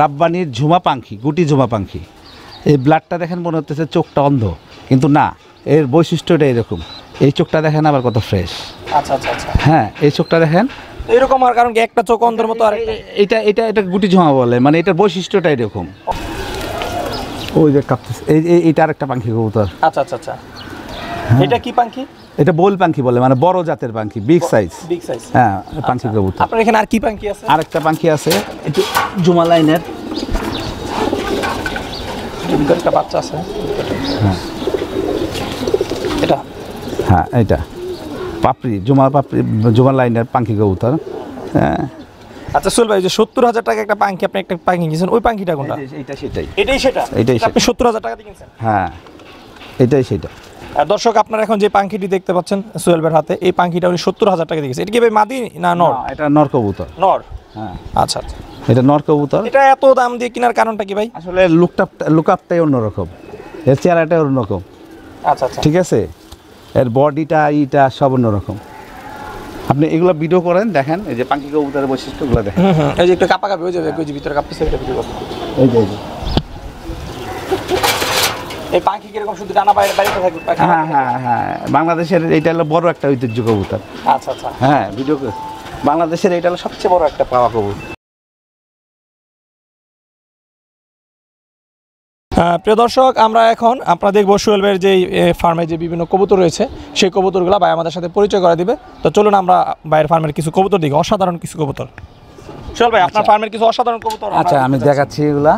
রাব্বানির ঝুমা পাখি, গুটি ঝুমা পাখি। এই ব্লাডটা দেখেন মনে হচ্ছে চোখটা অন্ধ, কিন্তু না, এর বৈশিষ্ট্যটা এরকম। এই চোখটা দেখেন আবার কত ফ্রেশ। আচ্ছা আচ্ছা আচ্ছা, হ্যাঁ, এই চোখটা দেখেন এরকম। আর কারণ কি একটা চোখ অন্ধের মতো, আর এটা এটা এটা গুটি ঝুমা বলে, মানে এটার বৈশিষ্ট্যটা এরকম। ওই যে কাঁপতেছে, এইটা আরেকটা পাখি কবুতর। আচ্ছা আচ্ছা আচ্ছা, এটা কি পাখি? এটা বোল পাখি বলে, মানে বড় জাতের পাখি, বিগ সাইজ। বিগ সাইজ, হ্যাঁ, পাখি কবুতর। আপনার এখানে আর কি পাখি আছে? আরেকটা পাখি আছে, একটু জুমা লাইনের। একটা বাচ্চা আছে। হ্যাঁ, এটা, হ্যাঁ, এইটা পাপড়ি, জুমা লাইনের পাখি কবুতর। হ্যাঁ। আচ্ছা সোহেল ভাই, যে 70,000 টাকা একটা পাখি, আপনি একটা পাখি কিনছেন, ওই পাখিটা কোনটা? এইটা সেটাই। এটাই সেটা? এটাই আপনি 70,000 টাকা দিয়ে কিনছেন? হ্যাঁ, এটাই সেটা। দর্শক, আপনারা এখন যে পাখিটি দেখতে পাচ্ছেন সোহেল ভাইয়ের হাতে, এই পাখিটা উনি 70,000 টাকা দিয়ে কিনছেন। এটা কি ভাই মাদি না নর? এটা নর কবুতর। নর? হ্যাঁ। আচ্ছা আচ্ছা, এটা নর কবুতর। এটা এত দাম দিয়ে কেনার কারণটা কি ভাই? আসলে লুকআপটাই অন্যরকম, এর চেহারাটাই অন্যরকম। আচ্ছা আচ্ছা, ঠিক আছে, এর বডিটা এইটা সব অন্যরকম। আপনি এগুলো ভিডিও করেন, দেখেন এই যে পাখি কবুতরের বৈশিষ্ট্যগুলো দেখেন। এই যে একটু কাঁপাকাঁপি হয়ে যাবে, ওই যে ভিতরে কাঁপতেছে, এটা ভিডিও করতে। এই যে এই পাখি কিরকম, শুধু ডানা বাইরে বাইরে থাকবে? হ্যাঁ হ্যাঁ হ্যাঁ, বাংলাদেশের এটা হলো বড় একটা ঐতিহ্য কবুতর। আচ্ছা আচ্ছা, হ্যাঁ, ভিডিও বাংলাদেশের এটা হলো সবচেয়ে বড় একটা পাওয়া কবুতর। প্রিয় দর্শক, আমরা এখন আপনারা দেখবো সোহেল ভাইয়ের যে ফার্মে যে বিভিন্ন কবুতর রয়েছে, সেই কবুতরগুলো ভাই আমাদের সাথে পরিচয় করে দিবে। তো চলুন আমরা ভাইয়ের ফার্মের কিছু কবুতর দেখি, অসাধারণ কিছু কবুতর। সোহেল ভাই, আপনার ফার্মের কিছু অসাধারণ কবুতর। আচ্ছা, আমি দেখাচ্ছি এগুলা।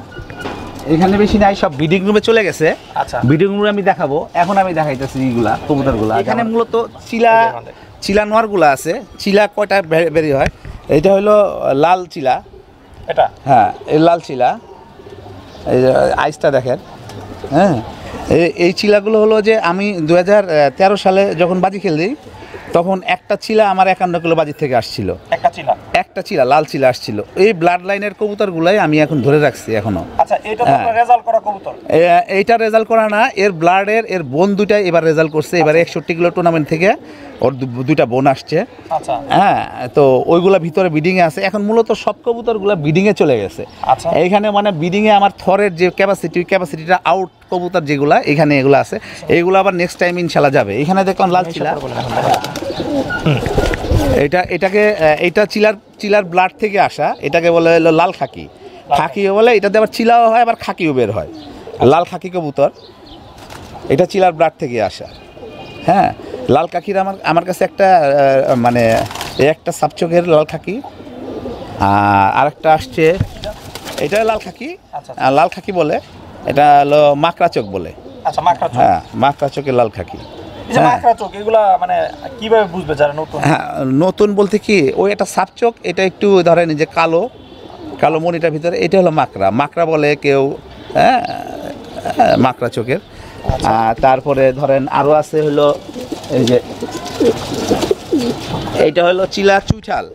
এখানে বেশি নাই, সব ব্রিডিং রুমে চলে গেছে। আচ্ছা, ব্রিডিং রুমে আমি দেখাবো। এখন আমি দেখাইতেছি এইগুলা কবুতরগুলা। এখানে মূলত চিলা নোয়ারগুলা আছে। চিলা কয়টা বেরি হয়? এইটা হলো লাল চিলা। এটা, হ্যাঁ, এই লাল চিলা। এই আইসটা দেখেন। হ্যাঁ, এই চিলাগুলো হলো যে আমি 2013 সালে যখন বাজি খেলি, তখন একটা চিলা আমার 51 কিলো বাজির থেকে আসছিল। একটা চিলা লাল চিলা আসছিল। এই ব্লাড লাইনের কবুতরগুলাই আমি এখন ধরে রাখছি এখনো। আচ্ছা, এটা তো আপনার রেজাল্ট করা কবুতর? এইটা রেজাল্ট করা না, এর ব্লাডের এর বোন দুইটা এবার রেজাল্ট করছে। এবার 61 কিলো টুর্নামেন্ট থেকে ওর দুইটা বোন আসছে। আচ্ছা, হ্যাঁ, তো ওইগুলা ভিতরে বিডিংয়ে আছে। এখন মূলত সব কবুতরগুলা বিডিংয়ে চলে গেছে। আচ্ছা, এইখানে মানে বিডিংয়ে আমার থরের যে ক্যাপাসিটিটা আউট কবুতর যেগুলা এখানে এগুলো আছে, এইগুলো আবার নেক্সট টাইম ইনশাল্লাহ যাবে। এখানে দেখলাম লাল চিলা। এইটা চিলার ব্লাড থেকে আসা, এটাকে বলে হলো লাল খাকি। খাকিও বলে, এটাতে আবার চিলাও হয়, আবার খাকিও বের হয়। লাল খাকি কবুতর, এটা চিলার ব্লাড থেকে আসা। হ্যাঁ, লাল খাকির আমার কাছে একটা মানে একটা সাপচোকের লাল খাকি, আর একটা আসছে, এটা লাল খাকি। লাল খাকি বলে, এটা হলো মাকড়া চোখ বলে। আচ্ছা, মাকড়া চোখ। হ্যাঁ, মাকড়া চোখের লাল খাকি। কিভাবে বুঝবে যারা নতুন? হ্যাঁ, নতুন বলতে কি, ওই একটা সাপচোক, এটা একটু ধরেন যে কালো কালো মনিটার ভিতরে, এটা হলো মাকড়া বলে কেউ। হ্যাঁ, মাকড়া চোখের। তারপরে ধরেন আরও আছে হলো এই যে এইটা হলো চিলা চুইঠাল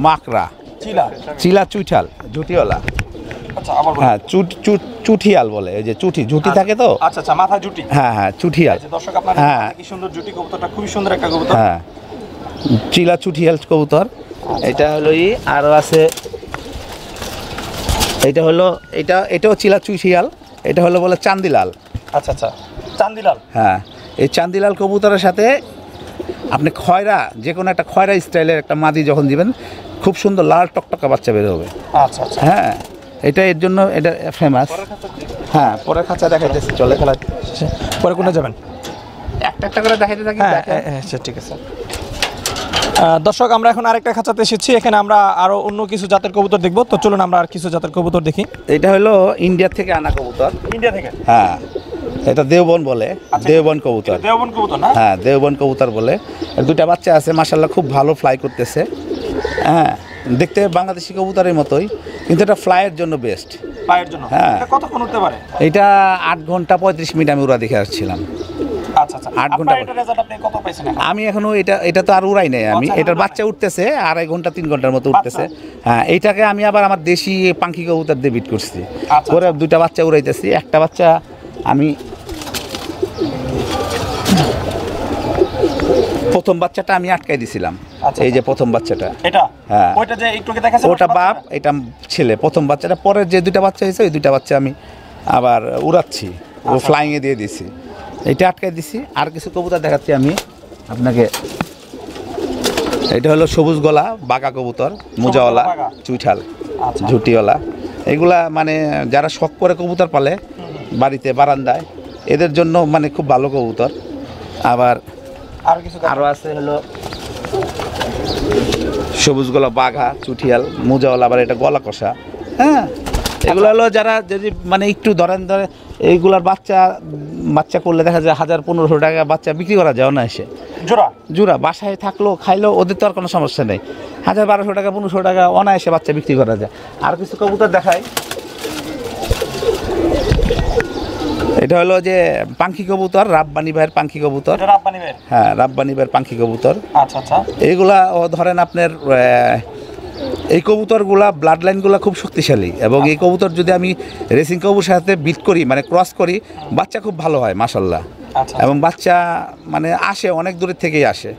মাকড়া। চিলা চুইঠাল ঝুটিওয়ালা। হ্যাঁ, চুঠিয়াল বলে। এই যে ঝুটি থাকে তো। আচ্ছা আচ্ছা, মাথা ঝুটি। হ্যাঁ হ্যাঁ, চুঠিয়াল। দর্শক, আপনারা হ্যাঁ, কি সুন্দর ঝুটি কবুতরটা, খুবই সুন্দর একটা কবুতর। হ্যাঁ, চিলা চুঠিয়াল কবুতর। এটা হলো আরও আছে, এটা হলো এটাও চিলা চুঠিয়াল। এটা হলো বলে চান্দিলাল। আচ্ছা আচ্ছা, চান্দিলাল। হ্যাঁ, এই চান্দিলাল কবুতরের সাথে আপনি খয়রা, যে কোনো একটা খয়রা স্টাইলের একটা মাদি যখন দিবেন, খুব সুন্দর লাল টকটকা বাচ্চা বের হবে। আচ্ছা আচ্ছা, হ্যাঁ, এটা এর জন্য এটা ফেমাস। হ্যাঁ, পরের খাঁচা দেখাইতেছি, চলে খেলা। পরে কোনে যাবেন? একটা করে দেখাইতে থাকি। আচ্ছা, ঠিক আছে। দর্শক, আমরা এখন আরেকটা খাঁচাতে এসেছি। এখানে আমরা আরো অন্য কিছু জাতের কবুতর দেখবো। তো চলুন আমরা আর কিছু জাতের কবুতর দেখি। এটা হলো ইন্ডিয়া থেকে আনা কবুতর। ইন্ডিয়া থেকে? হ্যাঁ, এটা দেওবন বলে। দেওবন কবুতর। দেওবন কবুতর না? হ্যাঁ, দেওবন কবুতর বলে। এর দুইটা বাচ্চা আছে, মাশাআল্লাহ খুব ভালো ফ্লাই করতেছে। হ্যাঁ, দেখতে বাংলাদেশি কবুতরের মতোই, কিন্তু এটা ফ্লাইয়ের জন্য বেস্ট। ফ্লাইয়ের জন্য? হ্যাঁ। এটা কতক্ষণ উঠতে পারে? এটা 8 ঘন্টা 35 মিনিট আমি উড়া দেখে আসছিলাম। আচ্ছা আচ্ছা, 8 ঘন্টা। এটা রেজাল্ট আপনি কত পাইছেন? আমি এখনো এটা তো আর উড়াই নাই আমি। এটার বাচ্চা উঠতেছে 2.5 ঘন্টা 3 ঘন্টার মতো উঠতেছে। হ্যাঁ, এইটাকে আমি আবার আমার দেশি পাখি কবুতর দিয়ে বিট করছি। করে দুইটা বাচ্চা উড়াইতেছি। একটা বাচ্চা আমি প্রথম বাচ্চাটা আমি আটকাই দিছিলাম। আচ্ছা, এই যে প্রথম বাচ্চাটা, এটা হ্যাঁ। ওইটা যে একটু দেখাচ্ছে ওটা বাপ, এটা ছেলে। প্রথম বাচ্চাটা, পরের যে দুইটা বাচ্চা হয়েছে ওই দুইটা বাচ্চা আমি আবার উড়াচ্ছি, ও ফ্লাইংয়ে দিয়ে দিছি, এটা আটকাই দিছি। আর কিছু কবুতর দেখাচ্ছি আমি আপনাকে। এটা হলো সবুজ গলা বাঘা কবুতর, মোজাওয়ালা, বাঘা। চুইঠাল, আচ্ছা। ঝুটিওয়ালা। এগুলা মানে যারা শখ করে কবুতর পালে বাড়িতে বারান্দায়, এদের জন্য মানে খুব ভালো কবুতর। আবার আর কিছু আরও আছে হলো সবুজ গলা বাঘা, চুটিয়াল, মোজাওয়ালা, আবার এটা গলা কষা। হ্যাঁ, এগুলো হলো যারা যদি মানে একটু ধরে এইগুলার বাচ্চা করলে দেখা যায় 1000-1500 টাকা বাচ্চা বিক্রি করা যায় না এসে জোড়া। বাসায় থাকলো খাইলো, ওদের তো আর কোনো সমস্যা নেই। 1000-1200 টাকা 1500 টাকা অনায়াসে বাচ্চা বিক্রি করা যায়। আর কিছু কবুতর দেখাই। এটা হলো যে পাখি কবুতর, রাব্বানি ভাইয়ের পাখি কবুতর। হ্যাঁ, রাব্বানি ভাইয়ের পাখি কবুতর। আচ্ছা আচ্ছা। এইগুলা ধরেন আপনার এই কবুতরগুলা ব্লাড লাইনগুলো খুব শক্তিশালী, এবং এই কবুতর যদি আমি রেসিং কবুর সাথে বিট করি মানে ক্রস করি, বাচ্চা খুব ভালো হয় মাশাল্লাহ। আচ্ছা। এবং বাচ্চা মানে আসে অনেক দূরের থেকেই আসে।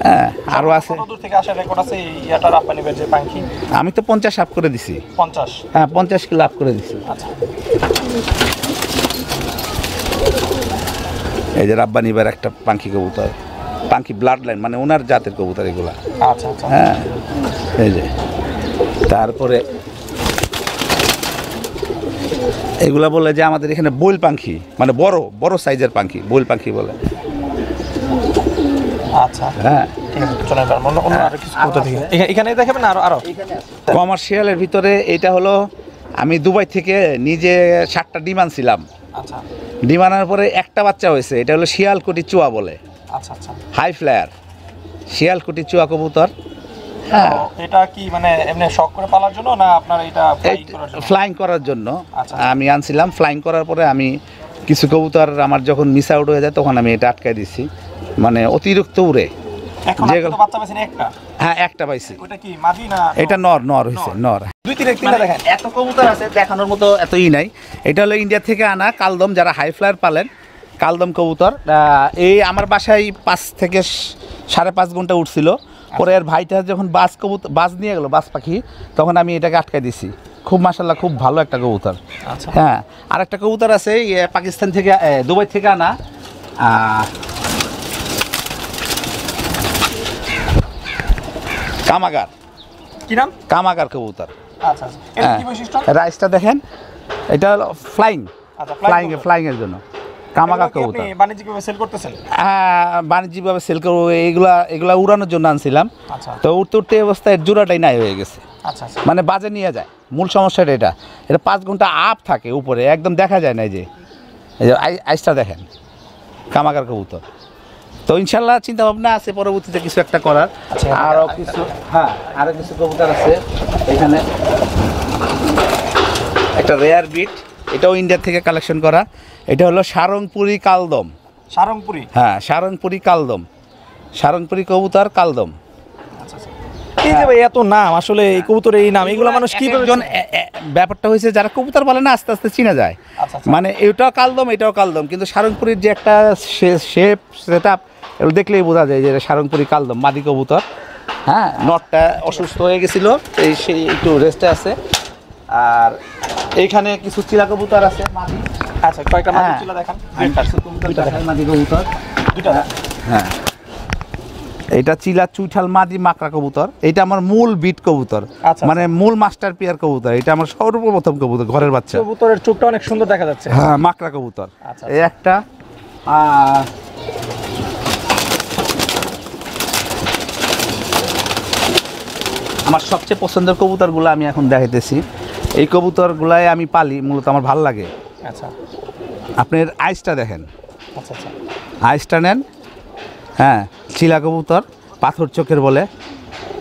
হ্যাঁ, আরও আছে। কত দূর থেকে আসে রেকর্ড আছে ইয়াটা রাব্বানি ভাইয়ের যে পাখি? আমি তো 50 আপ করে দিছি। 50? হ্যাঁ, 50 কিলো আপ করে দিছি। আচ্ছা। এই যে রাব্বানি ভাইয়ের একটা পাখি কবুতর, পাখি ব্লাড লাইন মানে ওনার জাতের কবুতর এগুলা। আচ্ছা আচ্ছা। হ্যাঁ, এই যে তারপরে এগুলা বলে যে আমাদের এখানে বইল পাখি, মানে বড় বড় সাইজের পাখি, বইল পাখি বলে। আচ্ছা, হ্যাঁ, ঠিক আছে, চলেন এবার অন্য আরো কিছু কবুতর দেখি। এখানে দেখাবেন আরো? কমার্শিয়ালের ভিতরে এটা হলো, আমি দুবাই থেকে নিজে 7টা ডিম আনছিলাম। আচ্ছা। ডিম আনার পরে একটা বাচ্চা হয়েছে। এটা হলো শিয়ালকুটি চুয়া বলে, আচ্ছা আচ্ছা। হাই ফ্লায়ার শিয়ালকুটি চুয়া কবুতর। হ্যাঁ, এটা কি মানে এমনি শখ করে পালার জন্য না আপনার এটা ফ্লাইং করার জন্য? ফ্লাইং করার জন্য আচ্ছা। আমি আনছিলাম। ফ্লাইং করার পরে আমি কিছু কবুতর আমার যখন মিস আউট হয়ে যায় তখন আমি এটা আটকাই দিছি, মানে অতিরিক্ত উড়ে। এখন আপনি তো বাচ্চা পাইছেন একটা? হ্যাঁ, একটা পাইছি। ওটা কি মাদি না? এটা নর হয়েছে, নর। দুই তিনটা দেখেন। এত কবুতর আছে দেখানোর মতো এতই নাই। এটা হলো ইন্ডিয়া থেকে আনা কালদম, যারা হাই ফ্লায়ার পালেন কালদম কবুতর। এই আমার বাসায় 5 থেকে 5.5 ঘন্টা উঠছিল। পরে এর ভাইটা যখন বাজ নিয়ে গেল, বাজ পাখি, তখন আমি এটাকে আটকাই দিছি। খুব মাশাআল্লাহ, খুব ভালো একটা কবুতর। আচ্ছা। হ্যাঁ, আর একটা কবুতর আছে পাকিস্তান থেকে, দুবাই থেকে আনা, কামাগার। কি নাম? কামাগার কবুতর। আচ্ছা আচ্ছা। এটা কি বৈশিষ্ট্য? রাইসটা দেখেন, এটা হলো ফ্লাইং, আচ্ছা, ফ্লাইং এর জন্য কামাগার কবুতর। আপনি বাণিজ্যিকভাবে সেল করতেছেন? হ্যাঁ, বাণিজ্যিকভাবে সেল করবো। এগুলা উড়ানোর জন্য আনছিলাম। আচ্ছা। তো উঠতে অবস্থায় জোড়াটাই নাই হয়ে গেছে, আচ্ছা আচ্ছা। মানে বাজে নিয়ে যায়। মূল সমস্যাটা এটা 5 ঘন্টা আপ থাকে উপরে, একদম দেখা যায় না। এই যে আইসটা দেখেন, কামাগার কবুতর। তো ইনশাল্লাহ চিন্তা ভাবনা আছে পরবর্তীতে কিছু একটা করার। আরও কিছু, হ্যাঁ, আরও কিছু কবুতর আছে এখানে। একটা রেয়ার বিট, এটাও ইন্ডিয়া থেকে কালেকশন করা। এটা হলো সারংপুরি কালদম। সারংপুরি? হ্যাঁ, সারংপুরি কালদম, সারংপুরি কবুতর কালদম। আচ্ছা আচ্ছা। এই যে ভাই এত নাম, আসলে এই কবুতরের এই নাম, এগুলো মানুষ কি একজন ব্যাপারটা হয়েছে যারা কবুতর বলে না আস্তে আস্তে চিনা যায়। আচ্ছা আচ্ছা। মানে এটাও কালদম, এটাও কালদম, কিন্তু সারংপুরির যে একটা শেপ সেটআপ, এগুলো দেখলেই বোঝা যায় যে এটা সারংপুরি কালদম মাদি কবুতর। হ্যাঁ, নটটা অসুস্থ হয়ে গেছিল, সেই একটু রেস্টে আছে। আর এইখানে কিছু চিলা কবুতর আছে মাদি। আচ্ছা, কয়েকটা মাদি হ্যাঁ, চিলা দেখান। দুইটা মাদি কবুতর। দুইটা? হ্যাঁ, এটা চিলা চুইঠাল মাদি মাকড়া কবুতর। এটা আমার মূল বিট কবুতর, আচ্ছা, মানে মূল মাস্টার পেয়ার কবুতর। এটা আমার সর্বপ্রথম কবুতর, ঘরের বাচ্চা। কবুতরের চোখটা অনেক সুন্দর দেখা যাচ্ছে। হ্যাঁ, মাকড়া কবুতর। আচ্ছা। এই একটা। আমার সবচেয়ে পছন্দের কবুতরগুলো আমি এখন দেখাইতেছি। এই কবুতরগুলাই আমি পালি, মূলত আমার ভালো লাগে। আচ্ছা। আপনার আইসটা দেখেন, আচ্ছা আচ্ছা। আইসটা নেন। হ্যাঁ, চিলা কবুতর, পাথর চোখের বলে,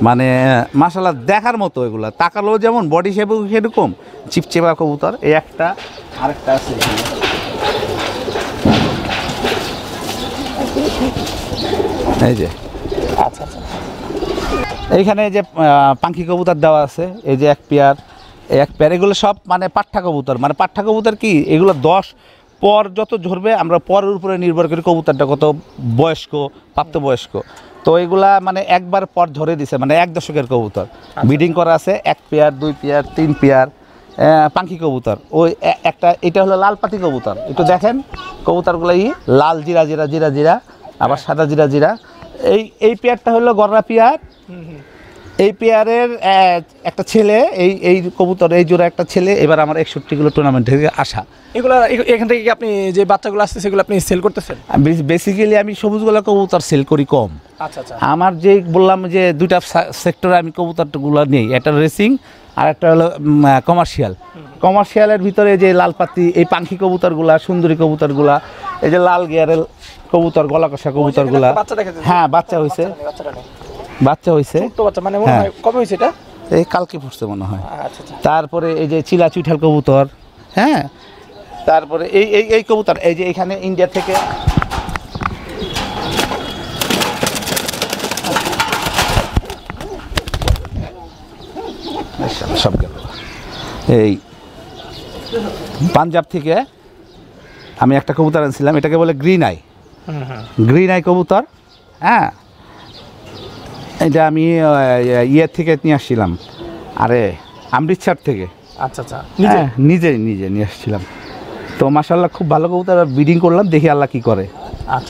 মানে মাশাআল্লাহ দেখার মতো। এগুলা তাকালেও যেমন, বডি শেপও সেরকম চিপচেপা কবুতর। এই একটা, আরেকটা আছে এখানে। এই যে, আচ্ছা আচ্ছা। এইখানে যে পাখি কবুতর দেওয়া আছে, এই যে এক পেয়ার, এগুলো সব মানে পাঠা কবুতর। মানে পাঠা কবুতর কি, এগুলো পর যত ঝরবে আমরা পরের উপরে নির্ভর করি কবুতরটা কত বয়স্ক, প্রাপ্তবয়স্ক। তো এগুলা মানে একবার পর ঝরে দিছে, মানে 1 দশকের কবুতর ব্রিডিং করা আছে, 1 পেয়ার 2 পেয়ার 3 পেয়ার পাখি কবুতর। ওই একটা এটা হলো লাল পাতি কবুতর, একটু দেখেন কবুতরগুলাই লাল জিরা জিরা জিরা জিরা, আবার সাদা জিরা জিরা। এই পেয়ারটা হলো গররা পেয়ার। এই পেয়ারের একটা ছেলে, এই কবুতর এই জোড়া একটা ছেলে এবার আমার 61 টুর্নামেন্ট থেকে আসা। এগুলো এখান থেকে কি আপনি যে বাচ্চাগুলো আসছে সেগুলো আপনি সেল করতেছেন? বেসিক্যালি আমি সবুজ গলা কবুতর সেল করি কম। আচ্ছা আচ্ছা। আমার যে বললাম যে 2টা সেক্টরে আমি কবুতরগুলো নেই, একটা রেসিং আর একটা হলো কমার্শিয়াল। কমার্শিয়ালের ভিতরে যে লাল পাতি এই পাখি কবুতরগুলা, সুন্দরী কবুতরগুলা, এই যে লাল গিয়ারের কবুতর, গলা কষা কবুতরগুলা। হ্যাঁ, বাচ্চা হয়েছে, বাচ্চা হয়েছে। ছোট বাচ্চা মানে মনে হয় কবে হয়েছে এটা? এই কালকে পড়ছে মনে হয়। আচ্ছা আচ্ছা। তারপরে এই যে চিলা চুইঠাল কবুতর, হ্যাঁ। তারপরে এই কবুতর এই যে এখানে ইন্ডিয়া থেকে সব গেল। এই পাঞ্জাব থেকে আমি একটা কবুতর আনছিলাম, এটাকে বলে গ্রিন আই। গ্রিন আই কবুতর, হ্যাঁ। এটা আমি ইয়ের থেকে নিয়ে আসছিলাম, আরে অমৃতসর থেকে। আচ্ছা আচ্ছা। নিজে নিয়ে আসছিলাম। তো মাশাআল্লাহ খুব ভালো কবুতর, ব্রিডিং করলাম, দেখি আল্লাহ কি করে।